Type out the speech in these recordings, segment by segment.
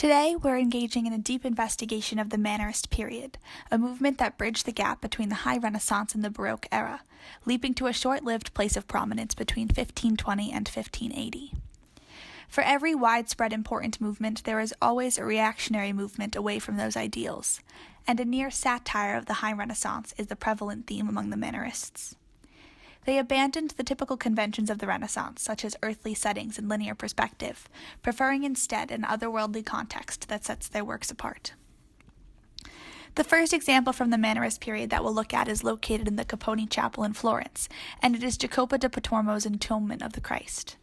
Today, we're engaging in a deep investigation of the Mannerist period, a movement that bridged the gap between the High Renaissance and the Baroque era, leaping to a short-lived place of prominence between 1520 and 1580. For every widespread important movement, there is always a reactionary movement away from those ideals, and a near satire of the High Renaissance is the prevalent theme among the Mannerists. They abandoned the typical conventions of the Renaissance, such as earthly settings and linear perspective, preferring instead an otherworldly context that sets their works apart. The first example from the Mannerist period that we'll look at is located in the Capponi Chapel in Florence, and it is Jacopo da Pontormo's Entombment of the Christ.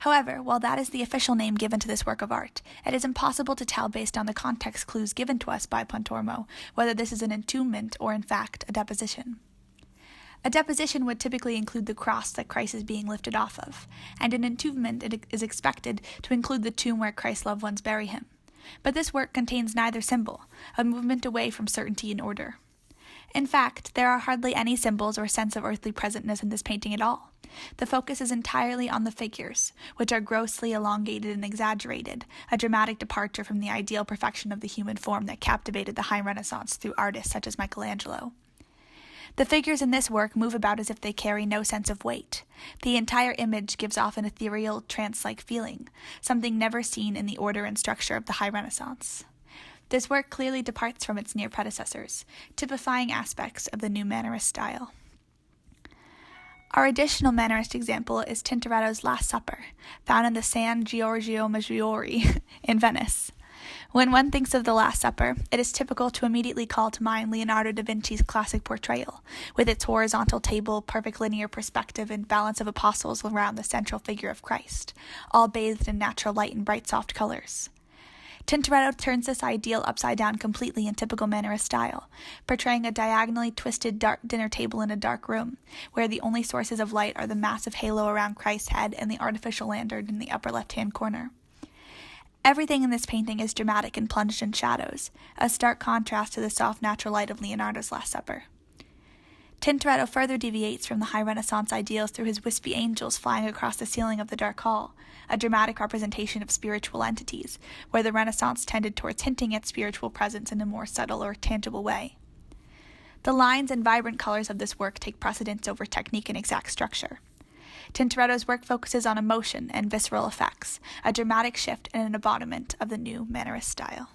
However, while that is the official name given to this work of art, it is impossible to tell based on the context clues given to us by Pontormo whether this is an entombment or, in fact, a deposition. A deposition would typically include the cross that Christ is being lifted off of, and an entombment is expected to include the tomb where Christ's loved ones bury him. But this work contains neither symbol, a movement away from certainty and order. In fact, there are hardly any symbols or sense of earthly presentness in this painting at all. The focus is entirely on the figures, which are grossly elongated and exaggerated, a dramatic departure from the ideal perfection of the human form that captivated the High Renaissance through artists such as Michelangelo. The figures in this work move about as if they carry no sense of weight. The entire image gives off an ethereal, trance-like feeling, something never seen in the order and structure of the High Renaissance. This work clearly departs from its near predecessors, typifying aspects of the new Mannerist style. Our additional Mannerist example is Tintoretto's Last Supper, found in the San Giorgio Maggiore in Venice. When one thinks of the Last Supper, it is typical to immediately call to mind Leonardo da Vinci's classic portrayal, with its horizontal table, perfect linear perspective, and balance of apostles around the central figure of Christ, all bathed in natural light and bright soft colors. Tintoretto turns this ideal upside down completely in typical Mannerist style, portraying a diagonally twisted dark dinner table in a dark room, where the only sources of light are the massive halo around Christ's head and the artificial lantern in the upper left-hand corner. Everything in this painting is dramatic and plunged in shadows, a stark contrast to the soft natural light of Leonardo's Last Supper. Tintoretto further deviates from the High Renaissance ideals through his wispy angels flying across the ceiling of the dark hall, a dramatic representation of spiritual entities, where the Renaissance tended towards hinting at spiritual presence in a more subtle or tangible way. The lines and vibrant colors of this work take precedence over technique and exact structure. Tintoretto's work focuses on emotion and visceral effects, a dramatic shift and an embodiment of the new Mannerist style.